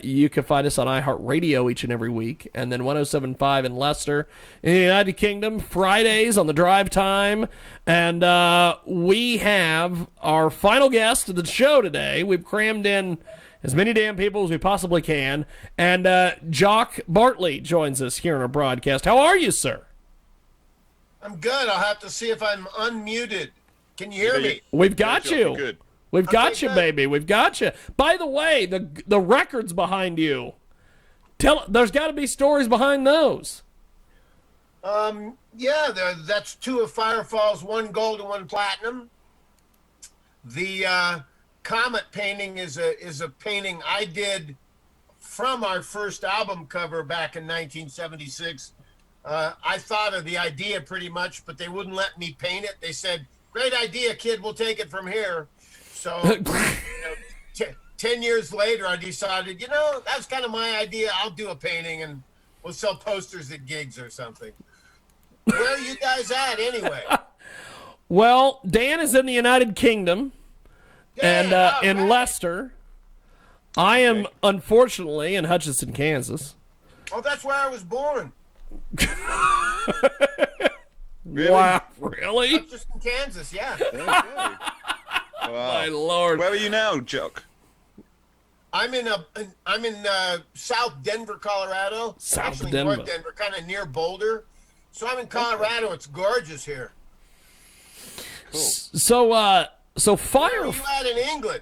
You can find us on iHeartRadio each and every week. And then 107.5 in Leicester. In the United Kingdom, Fridays on the drive time. And we have our final guest of the show today. We've crammed in as many damn people as we possibly can. And Jock Bartley joins us here in our broadcast. How are you, sir? I'm good. I'll have to see if I'm unmuted. Can you hear me? We've got you. Good. We've got you, baby. We've got you. By the way, the records behind you. There's got to be stories behind those. Yeah, that's 2 of Firefall's, 1 gold and 1 platinum. The Comet painting is a painting I did from our first album cover back in 1976. I thought of the idea pretty much, but they wouldn't let me paint it. They said, "Great idea, kid. We'll take it from here." So 10 years later, I decided, that's kind of my idea. I'll do a painting and we'll sell posters at gigs or something. Where are you guys at anyway? Well, Dan is in the United Kingdom and in right. Leicester. I am, unfortunately, in Hutchinson, Kansas. Oh, that's where I was born. Really? Wow, really? Hutchinson, Kansas, yeah. Okay. Wow. My Lord. Where are you now, Jock? I'm in South Denver, Colorado. South Denver. North Denver, kind of near Boulder. So I'm in Colorado. It's gorgeous here. Cool. So Where are you at in England?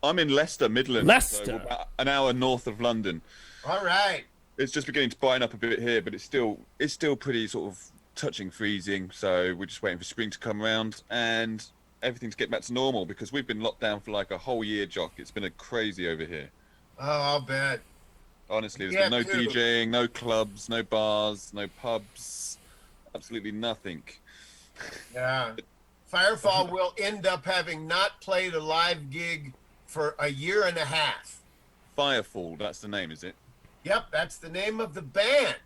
I'm in Leicester, Midlands. Leicester. So about an hour north of London. All right. It's just beginning to brighten up a bit here, but it's still pretty sort of touching freezing. So we're just waiting for spring to come around and everything's getting back to normal because we've been locked down for like a whole year, Jock. It's been a crazy over here. Oh, I'll bet. Honestly, there's been no DJing, no clubs, no bars, no pubs, absolutely nothing. Yeah. Firefall will end up having not played a live gig for a year and a half. Firefall, that's the name, is it? Yep, that's the name of the band.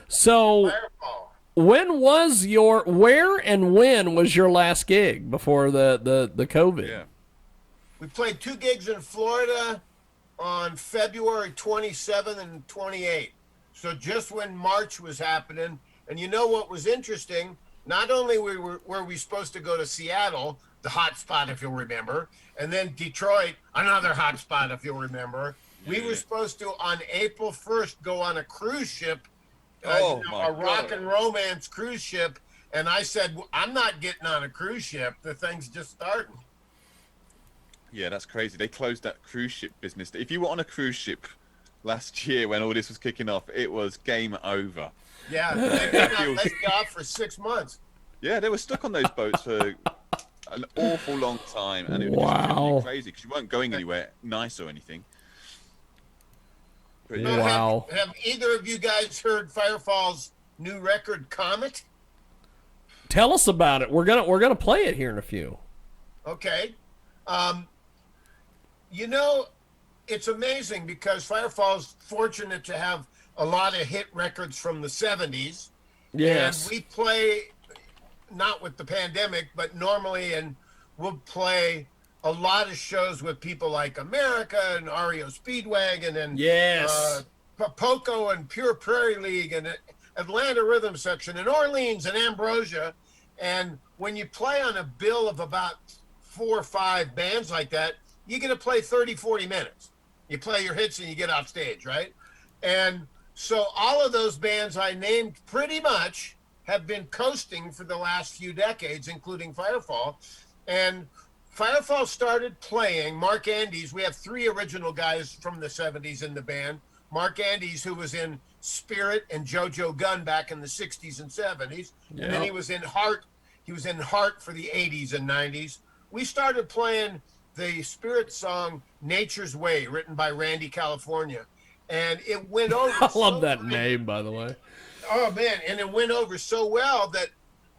So Firefall. where and when was your last gig before the COVID? Yeah. We played 2 gigs in Florida on February 27th and 28th. So just when March was happening. And you know what was interesting? Not only were we supposed to go to Seattle, the hot spot, if you'll remember, and then Detroit, another hot spot, if you'll remember. We were supposed to, on April 1st, go on a cruise ship, a rock and romance cruise ship. And I said, I'm not getting on a cruise ship. The thing's just starting. Yeah, that's crazy. They closed that cruise ship business. If you were on a cruise ship last year when all this was kicking off, it was game over. Yeah, they did not let you off for 6 months. Yeah, they were stuck on those boats for an awful long time, and it was just really crazy because you weren't going anywhere nice or anything. But, Wow. Have either of you guys heard Firefall's new record, Comet? Tell us about it. We're gonna play it here in a few. Okay. It's amazing because Firefall's fortunate to have a lot of hit records from the 70s. Yes. And we play, not with the pandemic, but normally, and we'll play a lot of shows with people like America and REO Speedwagon and Poco and Pure Prairie League and Atlanta Rhythm Section and Orleans and Ambrosia. And when you play on a bill of about 4 or 5 bands like that, you get to play 30, 40 minutes. You play your hits and you get off stage, right? And so all of those bands I named pretty much have been coasting for the last few decades, including Firefall. And Firefall started playing Mark Andes. We have 3 original guys from the 70s in the band. Mark Andes, who was in Spirit and JoJo Gunn back in the 60s and 70s. Yeah. And then he was in Heart. He was in Heart for the 80s and 90s. We started playing the Spirit song Nature's Way, written by Randy California. And it went over. I love that name, by the way. Oh, man. And it went over so well that,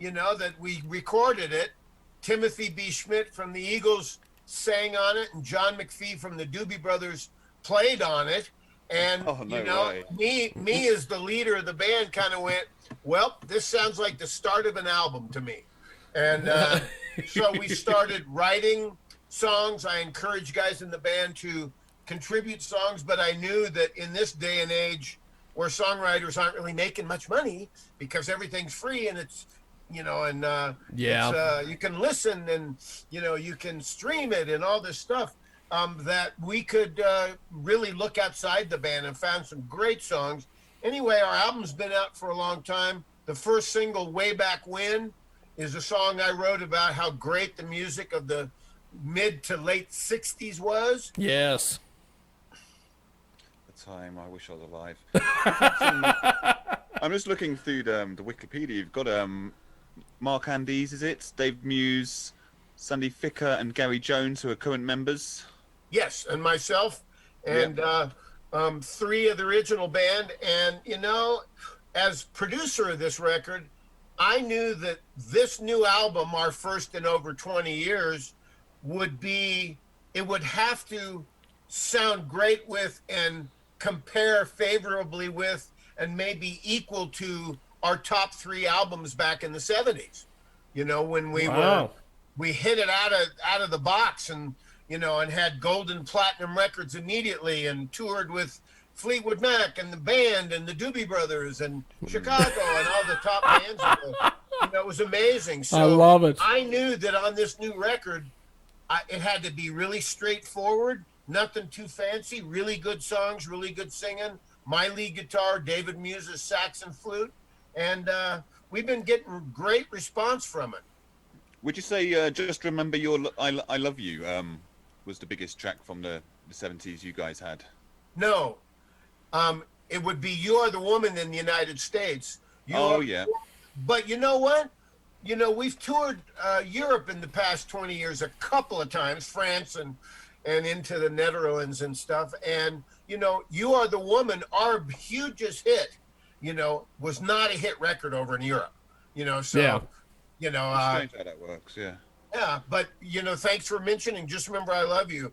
that we recorded it. Timothy B. Schmidt from the Eagles sang on it, and John McPhee from the Doobie Brothers played on it. And, me as the leader of the band kind of went, well, this sounds like the start of an album to me. And so we started writing songs. I encourage guys in the band to contribute songs, but I knew that in this day and age where songwriters aren't really making much money because everything's free and it's, you know, and you can listen and, you know, you can stream it and all this stuff, that we could really look outside the band and found some great songs. Anyway, our album's been out for a long time. The first single, Way Back When, is a song I wrote about how great the music of the mid to late 60s was. Yes. The time I wish I was alive. I'm just looking through the Wikipedia. You've got Mark Andes, is it? Dave Muse, Sandy Ficker, and Gary Jones, who are current members. Yes, and myself, and three of the original band. And, you know, as producer of this record, I knew that this new album, our first in over 20 years, would have to sound great with and compare favorably with and maybe equal to our top three albums back in the 70s. You know, when we hit it out of the box and, you know, and had gold and platinum records immediately and toured with Fleetwood Mac and the band and the Doobie Brothers and Chicago and all the top bands. You know, it was amazing. So I love it. I knew that on this new record, it had to be really straightforward, nothing too fancy, really good songs, really good singing, my lead guitar, David Muse's sax and flute, and we've been getting great response from it. Would you say Just Remember Your I Love You was the biggest track from the 70s you guys had? No. It would be You Are the Woman in the United States. But you know what? You know, we've toured Europe in the past 20 years a couple of times, France and into the Netherlands and stuff. And, you know, You Are the Woman, our hugest hit, you know, was not a hit record over in Europe. You know, so, you know. Strange how that works, yeah. Yeah, but, you know, thanks for mentioning Just Remember I Love You.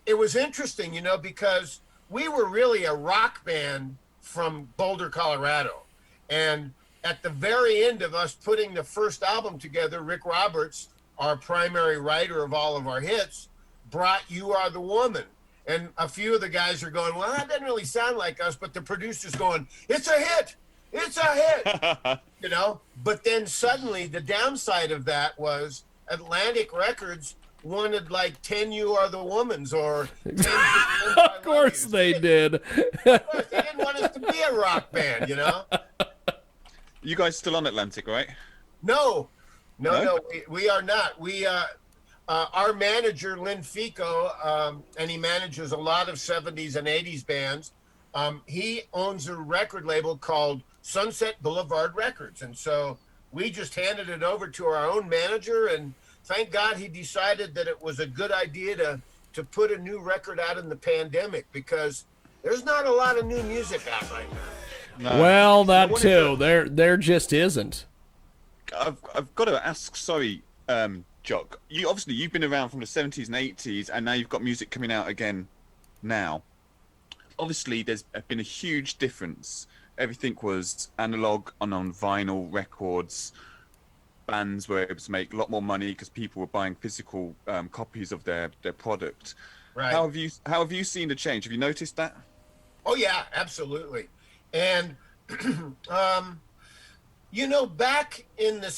It was interesting, you know, because we were really a rock band from Boulder, Colorado. And at the very end of us putting the first album together, Rick Roberts, our primary writer of all of our hits, brought You Are the Woman. And a few of the guys are going, well, that doesn't really sound like us, but the producer's going, it's a hit! It's a hit! You know? But then suddenly the downside of that was Atlantic Records wanted like 10 You Are the Womans or 10 Of course they did. Of course, they didn't want us to be a rock band, you know? You guys still on Atlantic, right? No, we are not. We our manager, Lynn Fico, and he manages a lot of 70s and 80s bands. He owns a record label called Sunset Boulevard Records. And so we just handed it over to our own manager, and thank God he decided that it was a good idea to put a new record out in the pandemic, because there's not a lot of new music out right now. No. Well, that too. There just isn't. I've got to ask, sorry, Jock. You've been around from the 70s and 80s, and now you've got music coming out again now. Obviously, there's been a huge difference. Everything was analog and on vinyl records. Bands were able to make a lot more money because people were buying physical copies of their product. Right. How have you seen the change? Have you noticed that? Oh yeah, absolutely. And you know, back in it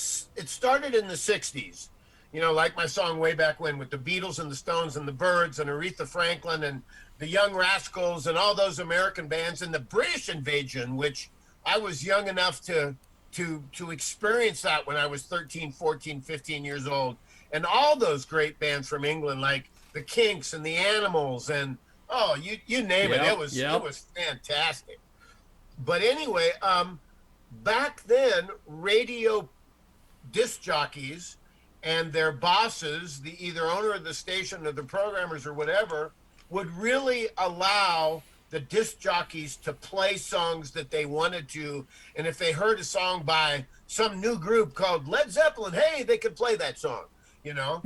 started in the 60s, you know, like my song Way Back When, with the Beatles and the Stones and the Byrds and Aretha Franklin and the Young Rascals and all those American bands, and the British invasion, which I was young enough to experience that when I was 13, 14, 15 years old. And all those great bands from England, like the Kinks and the Animals and, oh, you name it. It was fantastic. But anyway, back then, radio disc jockeys and their bosses, the either owner of the station or the programmers or whatever, would really allow the disc jockeys to play songs that they wanted to. And if they heard a song by some new group called Led Zeppelin, hey, they could play that song, you know?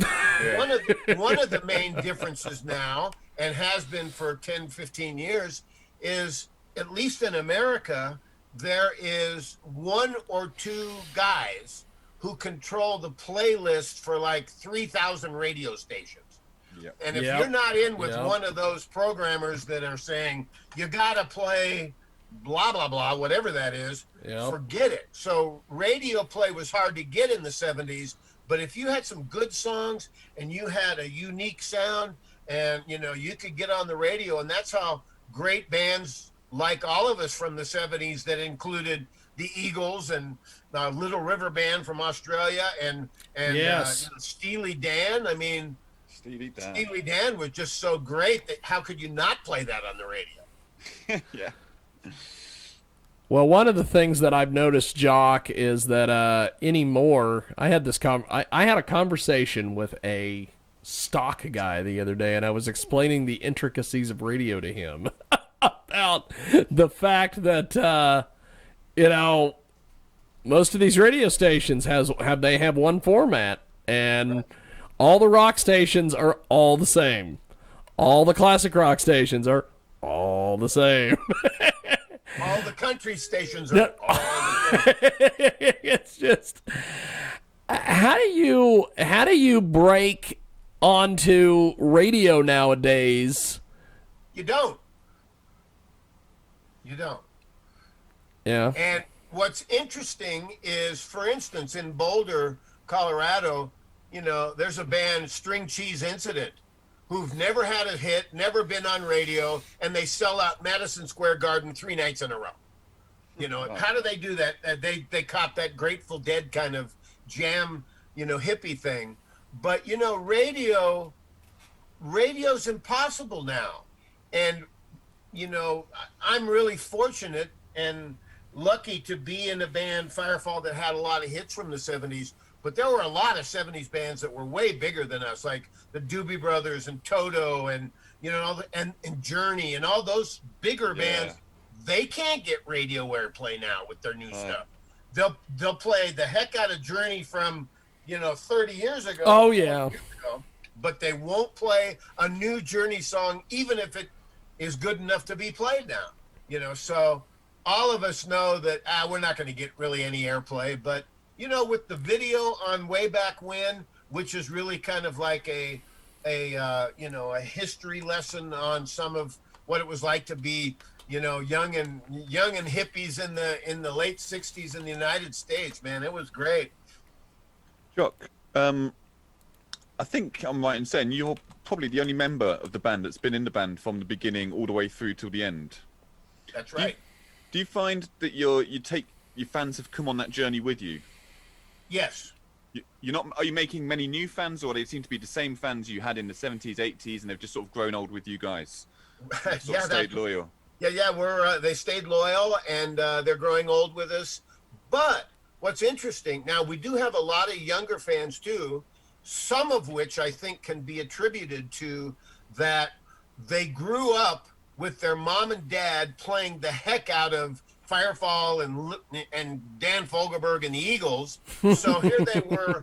One of the main differences now, and has been for 10, 15 years, is, at least in America, there is one or two guys who control the playlist for like 3,000 radio stations. Yep. And if you're not in with one of those programmers that are saying you got to play blah blah blah, whatever that is, forget it. So radio play was hard to get in the 70s, but if you had some good songs and you had a unique sound, and you could get on the radio, and that's how great bands like all of us from the 70s that included the Eagles and Little River Band from Australia and Steely Dan. I mean, Steely Dan was just so great that how could you not play that on the radio? Yeah. Well, one of the things that I've noticed, Jock, is that anymore, I had this I had a conversation with a stock guy the other day, and I was explaining the intricacies of radio to him about the fact that most of these radio stations have one format, and all the rock stations are all the same. All the classic rock stations are all the same. All the country stations are all the same. It's just, how do you break onto radio nowadays? You don't. Yeah. And what's interesting is, for instance, in Boulder, Colorado, there's a band, String Cheese Incident, who've never had a hit, never been on radio, and they sell out Madison Square Garden 3 nights in a row. How do they do that? They cop that Grateful Dead kind of jam, hippie thing. But, radio's impossible now. And, I'm really fortunate and lucky to be in a band, Firefall, that had a lot of hits from the 70s. But there were a lot of 70s bands that were way bigger than us, like the Doobie Brothers and Toto and, and Journey and all those bigger bands. They can't get radio airplay now with their new stuff. They'll play the heck out of Journey from, 30 years ago. Oh, yeah. But they won't play a new Journey song, even if it is good enough to be played now. So all of us know that we're not going to get really any airplay. But, with the video on Way Back When, which is really kind of like a history lesson on some of what it was like to be, young and hippies in the late 60s in the United States, man. It was great. Jock, I think I'm right in saying you're probably the only member of the band that's been in the band from the beginning all the way through till the end. That's right. Do you find that your fans have come on that journey with you? Yes. You're not. Are you making many new fans, or they seem to be the same fans you had in the 70s, 80s, and they've just sort of grown old with you guys? Stayed loyal. Yeah. They stayed loyal, and they're growing old with us. But what's interesting now, we do have a lot of younger fans too. Some of which I think can be attributed to that they grew up with their mom and dad playing the heck out of Firefall and Dan Fogelberg and the Eagles. So here they were,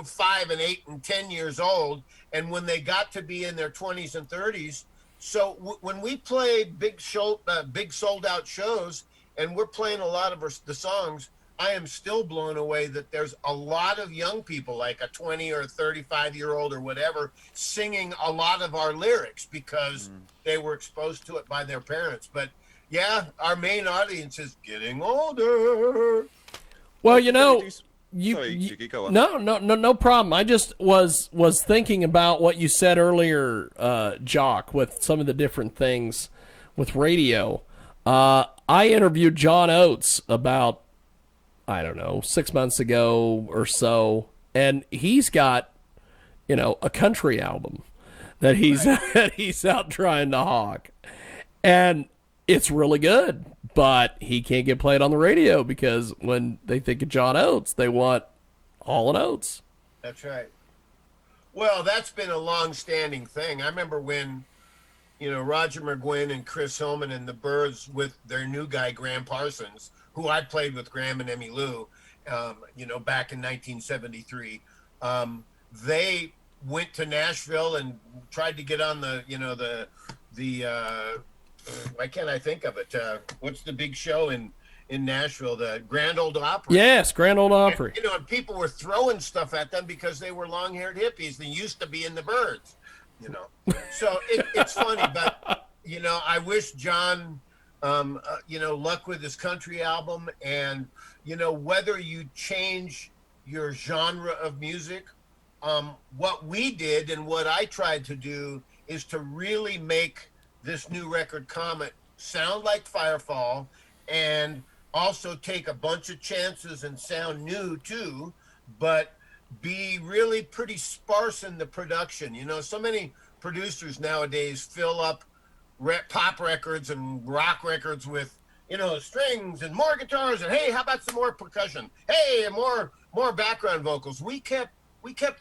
5 and 8 and 10 years old. And when they got to be in their 20s and 30s, so when we play big sold out shows and we're playing a lot of the songs, I am still blown away that there's a lot of young people, like a 20 or 35-year-old or whatever, singing a lot of our lyrics because they were exposed to it by their parents. But yeah, our main audience is getting older. Well, Sorry, Jiggy, go on. No problem. I just was thinking about what you said earlier, Jock, with some of the different things with radio. I interviewed John Oates about, 6 months ago or so, and he's got, a country album that he's out trying to hawk, and it's really good, but he can't get played on the radio because when they think of John Oates, they want Hall & Oates. That's right. Well, that's been a long-standing thing. I remember when, Roger McGuinn and Chris Hillman and the Byrds with their new guy, Graham Parsons, who I played with Graham and Emmy Lou, back in 1973. They went to Nashville and tried to get on the why can't I think of it? What's the big show in in Nashville, the Grand Ole Opry. Yes, Grand Ole Opry. And, and people were throwing stuff at them because they were long-haired hippies. They used to be in the Byrds, So it's funny, but I wish John, luck with his country album, and whether you change your genre of music, what we did and what I tried to do is to really make this new record, Comet, sound like Firefall, and also take a bunch of chances and sound new too, but be really pretty sparse in the production. So many producers nowadays fill up pop records and rock records with strings and more guitars, and hey, how about some more percussion, hey, more background vocals. We kept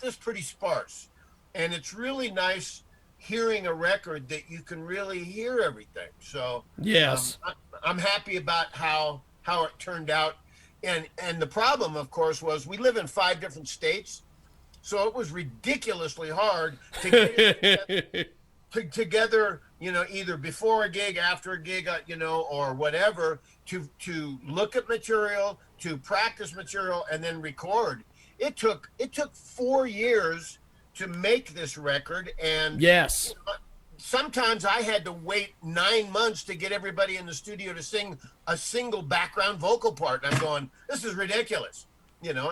this pretty sparse, and it's really nice hearing a record that you can really hear everything. So yes, I'm happy about how it turned out. And the problem, of course, was we live in 5 different states, so it was ridiculously hard to get together, either before a gig, after a gig, or whatever, to look at material, to practice material, and then record. It took 4 years to make this record, and yes, sometimes I had to wait 9 months to get everybody in the studio to sing a single background vocal part. And I'm going, this is ridiculous,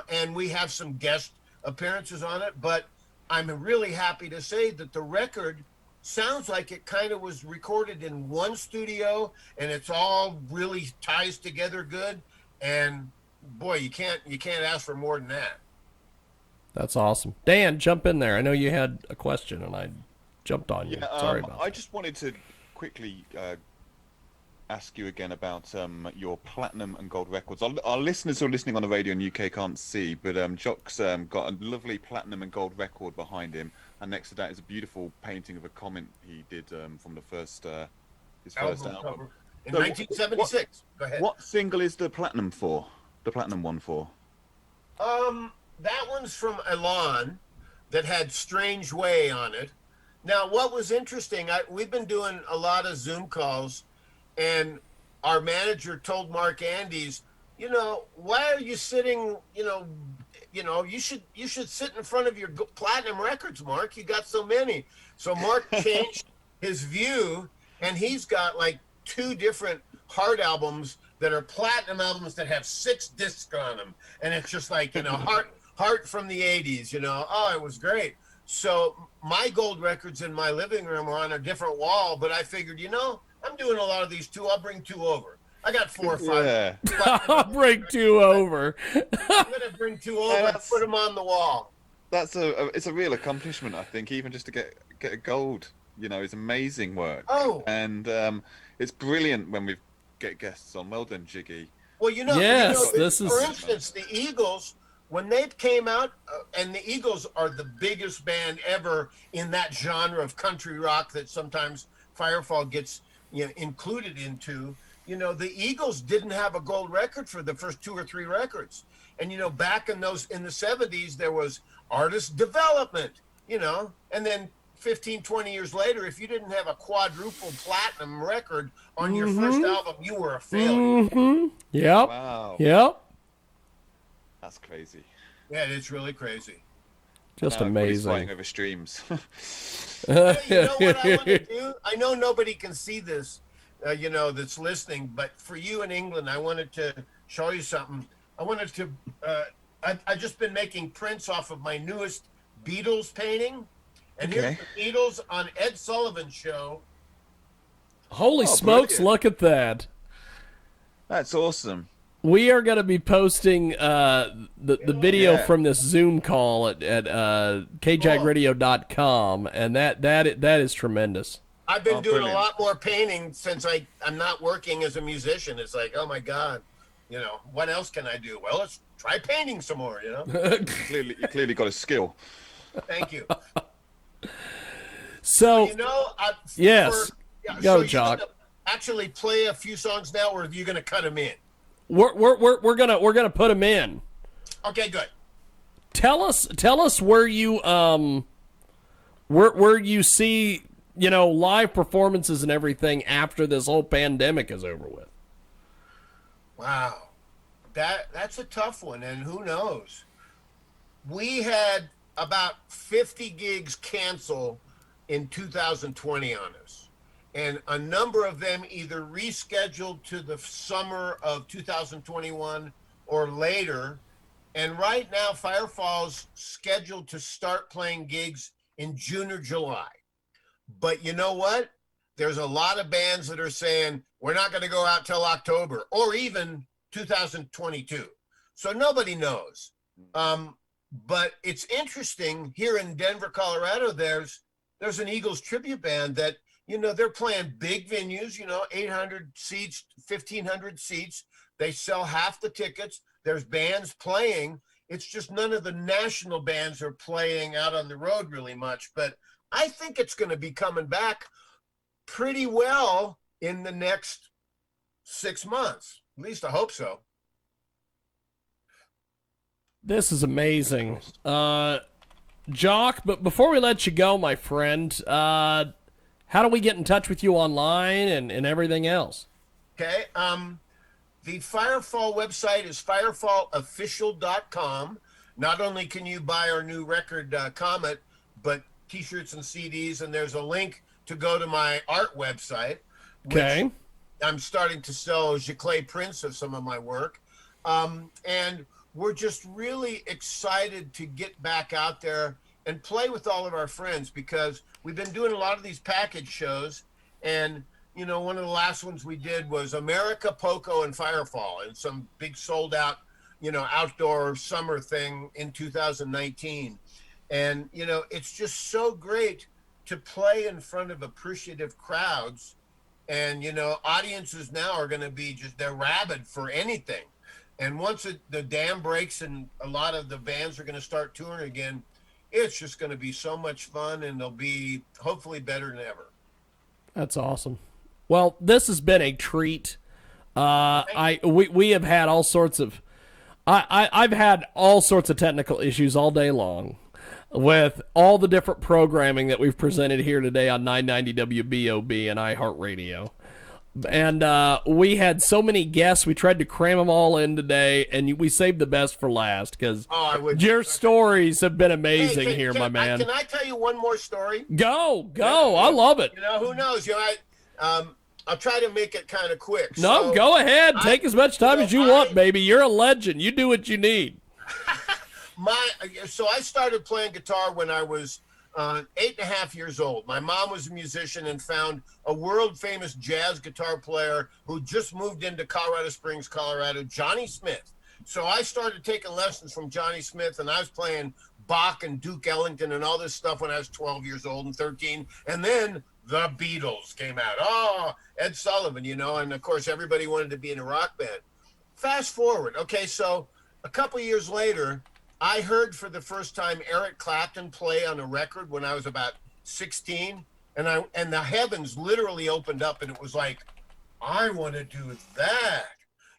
and we have some guest appearances on it, but I'm really happy to say that the record sounds like it kind of was recorded in one studio, and it's all really ties together good. And boy, you can't ask for more than that. That's awesome. Dan, jump in there. I know you had a question, and I jumped on you. Sorry about that. I just wanted to quickly ask you again about your platinum and gold records. Our listeners who are listening on the radio in the UK can't see, but Jock's got a lovely platinum and gold record behind him, and next to that is a beautiful painting of a Comet he did from the first his first album. In 1976. Go ahead. What single is the platinum for? The platinum one for? That one's from Elan that had Strange Way on it. Now, what was interesting, we've been doing a lot of Zoom calls, and our manager told Mark Andes, why are you sitting, you should sit in front of your platinum records, Mark. You got so many. So Mark changed his view, and he's got like 2 different hard albums that are platinum albums that have 6 discs on them. And it's just like, Heart from the 80s, it was great. So my gold records in my living room are on a different wall, but I figured, I'm doing a lot of these too. I'll bring 2 over. I got 4 or 5. Yeah. I'll bring 2 over. I'm gonna bring 2 over and put them on the wall. It's a real accomplishment, I think, even just to get a gold. It's amazing work. Oh, and it's brilliant when we get guests on. Well done, Jiggy. Well, yes, this is. For instance, the Eagles. When they came out, and the Eagles are the biggest band ever in that genre of country rock that sometimes Firefall gets included into. The Eagles didn't have a gold record for the first 2 or 3 records. And, back in the 70s, there was artist development, and then 15, 20 years later, if you didn't have a quadruple platinum record on your first album, you were a failure. Mm-hmm. Yep. Wow. Yep. That's crazy. Yeah, it's really crazy. Just amazing. amazing. Flying over streams. You know what I want to do? I know nobody can see this, that's listening, but for you in England, I wanted to show you something. I wanted to, I've just been making prints off of my newest Beatles painting. And here's the Beatles on Ed Sullivan's show. Holy smokes, brilliant. Look at that. That's awesome. We are going to be posting the video from this Zoom call at KJAGradio.com, and that is tremendous. I've been doing a lot more painting since I'm not working as a musician. It's like, oh my God, what else can I do? Well, let's try painting some more, You clearly got a skill. Thank you. So, yes, go, Jock. Actually play a few songs now, or are you going to cut them in? We're gonna put them in. Okay, good. Tell us where you where you see live performances and everything after this whole pandemic is over with. Wow. That's a tough one, and who knows? We had about 50 gigs cancel in 2020 on us, and a number of them either rescheduled to the summer of 2021 or later. And right now, Firefall's scheduled to start playing gigs in June or July. But you know what? There's a lot of bands that are saying we're not going to go out till October or even 2022. So nobody knows. But it's interesting here in Denver, Colorado. There's an Eagles tribute band that, they're playing big venues, 800 seats, 1,500 seats. They sell half the tickets. There's bands playing. It's just none of the national bands are playing out on the road really much. But I think it's going to be coming back pretty well in the next 6 months. At least I hope so. This is amazing. Jock, but before we let you go, my friend, how do we get in touch with you online and everything else? Okay. The Firefall website is firefallofficial.com. Not only can you buy our new record, Comet, but t-shirts and CDs, and there's a link to go to my art website. Okay. I'm starting to sell giclée prints of some of my work. And we're just really excited to get back out there and play with all of our friends, because we've been doing a lot of these package shows. And, one of the last ones we did was America, Poco, and Firefall, and some big sold out, outdoor summer thing in 2019. And, it's just so great to play in front of appreciative crowds. And, audiences now are going to be they're rabid for anything. And once the dam breaks and a lot of the bands are going to start touring again, it's just going to be so much fun, and they'll be hopefully better than ever. That's awesome. Well, this has been a treat. We have had all sorts of I've had all sorts of technical issues all day long with all the different programming that we've presented here today on 990 WBOB and iHeartRadio. And we had so many guests. We tried to cram them all in today, and we saved the best for last because your stories have been amazing here, my man. Can I tell you one more story? Go. I love it. Who knows? I'll try to make it kind of quick. No, go ahead. Take as much time as you want, baby. You're a legend. You do what you need. So I started playing guitar when I was 8.5 years old. My mom was a musician and found a world famous jazz guitar player who just moved into Colorado Springs, Colorado, Johnny Smith. So I started taking lessons from Johnny Smith, and I was playing Bach and Duke Ellington and all this stuff when I was 12 years old and 13. And then the Beatles came out. Oh, Ed Sullivan, and of course everybody wanted to be in a rock band. Fast forward. Okay, so a couple years later, I heard for the first time Eric Clapton play on a record when I was about 16, and the heavens literally opened up, and it was like, I want to do that.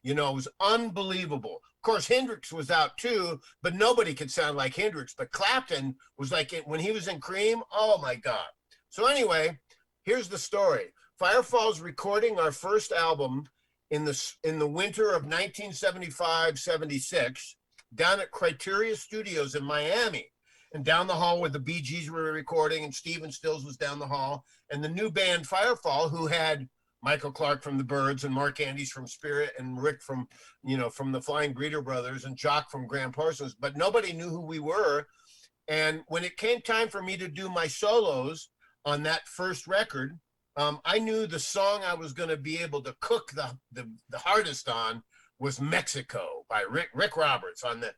It was unbelievable. Of course, Hendrix was out too, but nobody could sound like Hendrix. But Clapton was like when he was in Cream. Oh my God! So anyway, here's the story. Firefall's recording our first album in the winter of 1975-76. Down at Criteria Studios in Miami, and down the hall where the Bee Gees were recording, and Stephen Stills was down the hall, and the new band Firefall, who had Michael Clark from the Byrds and Mark Andys from Spirit and Rick from the Flying Breeder Brothers and Jock from Graham Parsons, but nobody knew who we were. And when it came time for me to do my solos on that first record, I knew the song I was going to be able to cook the hardest on was Mexico by Rick Roberts on the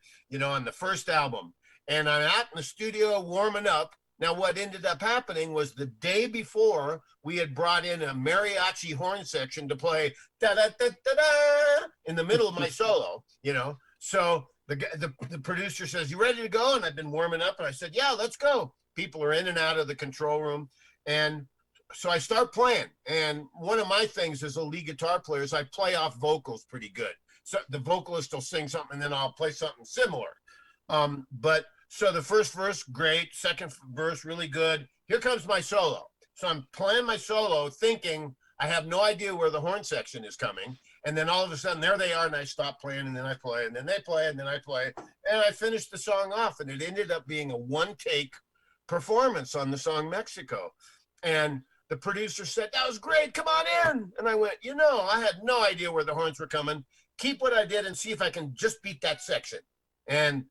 first album. And I'm out in the studio warming up. Now, what ended up happening was the day before, we had brought in a mariachi horn section to play da-da-da-da-da in the middle of my solo, So the producer says, "You ready to go?" And I've been warming up, and I said, "Yeah, let's go." People are in and out of the control room. And so I start playing. And one of my things as a lead guitar player is I play off vocals pretty good. So the vocalist will sing something, and then I'll play something similar. So the first verse, great. Second verse, really good. Here comes my solo. So I'm playing my solo thinking I have no idea where the horn section is coming. And then all of a sudden, there they are, and I stop playing, and then I play, and then they play, and then I play, and I finished the song off, and it ended up being a one-take performance on the song Mexico. And the producer said, "That was great, come on in." And I went, I had no idea where the horns were coming. Keep what I did and see if I can just beat that section. And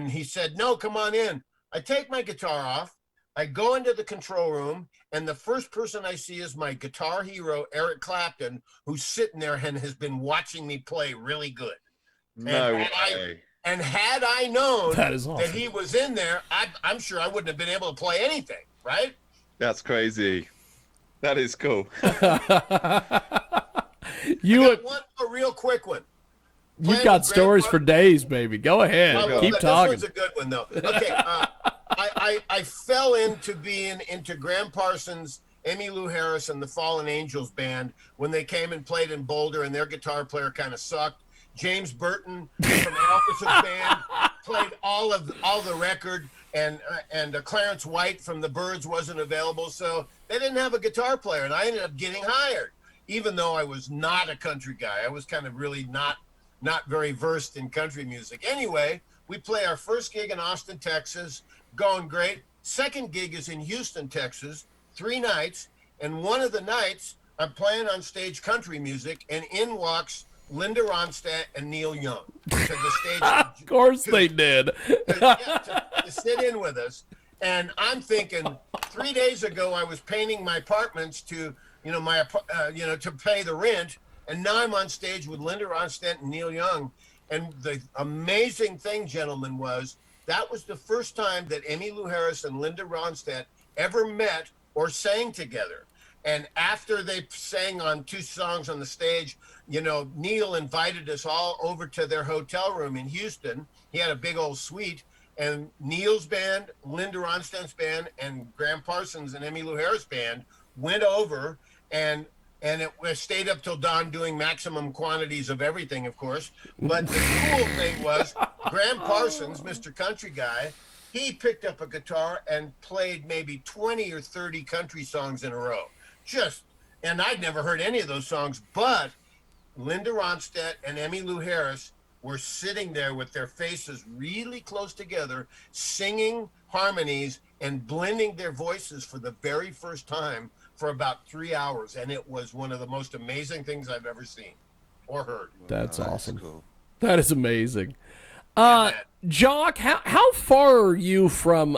he said, "No, come on in." I take my guitar off, I go into the control room, and the first person I see is my guitar hero, Eric Clapton, who's sitting there and has been watching me play really good. No way. And had I known that is awesome. that he was in there, I'm sure I wouldn't have been able to play anything, right? That's crazy. That is cool. A real quick one. You've got stories for days, baby. Go ahead. Keep talking. This one's a good one, though. Okay, I fell into being into Graham Parsons, Emmylou Harris, and the Fallen Angels band when they came and played in Boulder, and their guitar player kind of sucked. James Burton from Elvis's band played all the record, and Clarence White from the Byrds wasn't available, so they didn't have a guitar player, and I ended up getting hired, even though I was not a country guy. I was kind of really not very versed in country music. Anyway, we play our first gig in Austin, Texas, going great. Second gig is in Houston, Texas, 3 nights, and one of the nights I'm playing on stage country music, and in walks Linda Ronstadt and Neil Young to the stage. Of course they did. to sit in with us. And I'm thinking, 3 days ago I was painting my apartments to pay the rent, and now I'm on stage with Linda Ronstadt and Neil Young. And the amazing thing, gentlemen, was that was the first time that Emmylou Harris and Linda Ronstadt ever met or sang together. And after they sang on 2 songs on the stage, Neil invited us all over to their hotel room in Houston. He had a big old suite, and Neil's band, Linda Ronstadt's band, and Graham Parsons and Emmylou Harris band went over, and it stayed up till dawn doing maximum quantities of everything, of course. But the cool thing was Graham Parsons, Mr. Country Guy, he picked up a guitar and played maybe 20 or 30 country songs in a row. And I'd never heard any of those songs, but Linda Ronstadt and Emmylou Harris were sitting there with their faces really close together, singing harmonies and blending their voices for the very first time for about 3 hours. And it was one of the most amazing things I've ever seen or heard. That's awesome. Cool. That is amazing. Jock, how far are you from,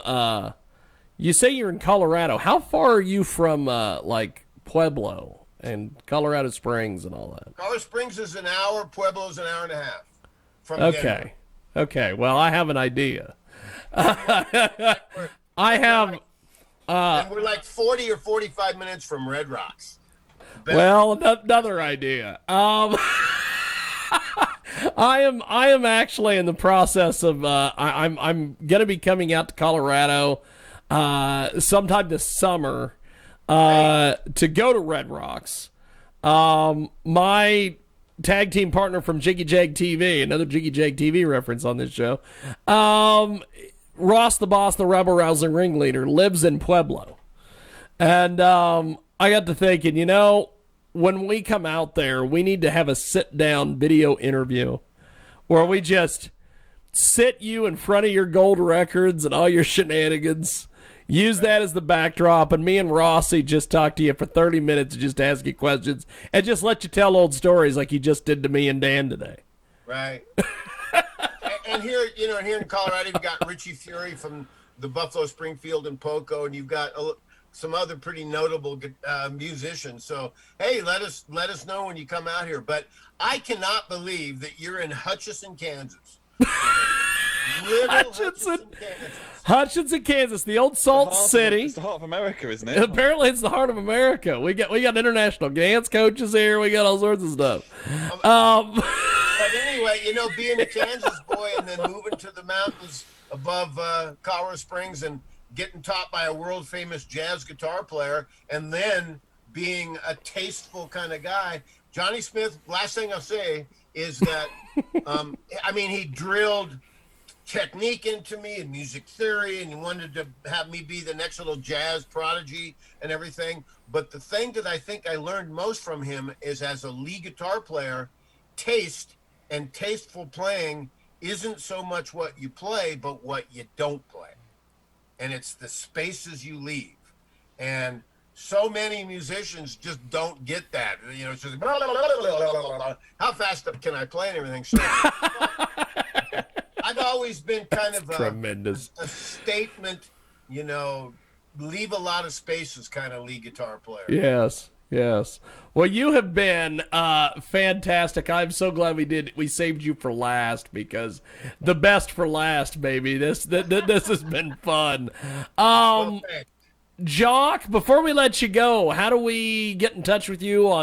you say you're in Colorado. How far are you from, Pueblo and Colorado Springs and all that? Colorado Springs is an hour. Pueblo's an hour and a half. Okay. Okay. Well, I have an idea. I have. And we're like 40 or 45 minutes from Red Rocks. Well, another idea. I am actually in the process of. I'm gonna be coming out to Colorado sometime this summer to go to Red Rocks. My tag team partner from Jiggy Jag TV, another Jiggy Jag TV reference on this show, Ross the Boss, the rebel rousing ringleader, lives in Pueblo. And I got to thinking, when we come out there, we need to have a sit-down video interview where we just sit you in front of your gold records and all your shenanigans, use that as the backdrop, and me and Rossi just talk to you for 30 minutes and just ask you questions and just let you tell old stories like you just did to me and Dan today. Right. And here, here in Colorado, you've got Richie Fury from the Buffalo Springfield and Poco, and you've got some other pretty notable musicians. So, hey, let us know when you come out here. But I cannot believe that you're in Hutchinson, Kansas. Hutchinson, Kansas, the old Salt City. It's the heart of America, isn't it? Apparently, it's the heart of America. We got international dance coaches here. We got all sorts of stuff. But anyway, being a Kansas boy and then moving to the mountains above Colorado Springs and getting taught by a world famous jazz guitar player, and then being a tasteful kind of guy, Johnny Smith. Last thing I'll say is that, he drilled technique into me and music theory, and he wanted to have me be the next little jazz prodigy and everything. But the thing that I think I learned most from him is, as a lead guitar player, taste and tasteful playing isn't so much what you play, but what you don't play. And it's the spaces you leave. And so many musicians just don't get that. You know, it's just blah, blah, blah, blah, blah, blah, blah. How fast can I play and everything. So I've always been kind of a statement, you know, leave a lot of spaces kind of lead guitar player. Yes. Well, you have been fantastic. I'm so glad we saved you for last, because the best for last, baby. This has been fun. Jock, before we let you go, how do we get in touch with you on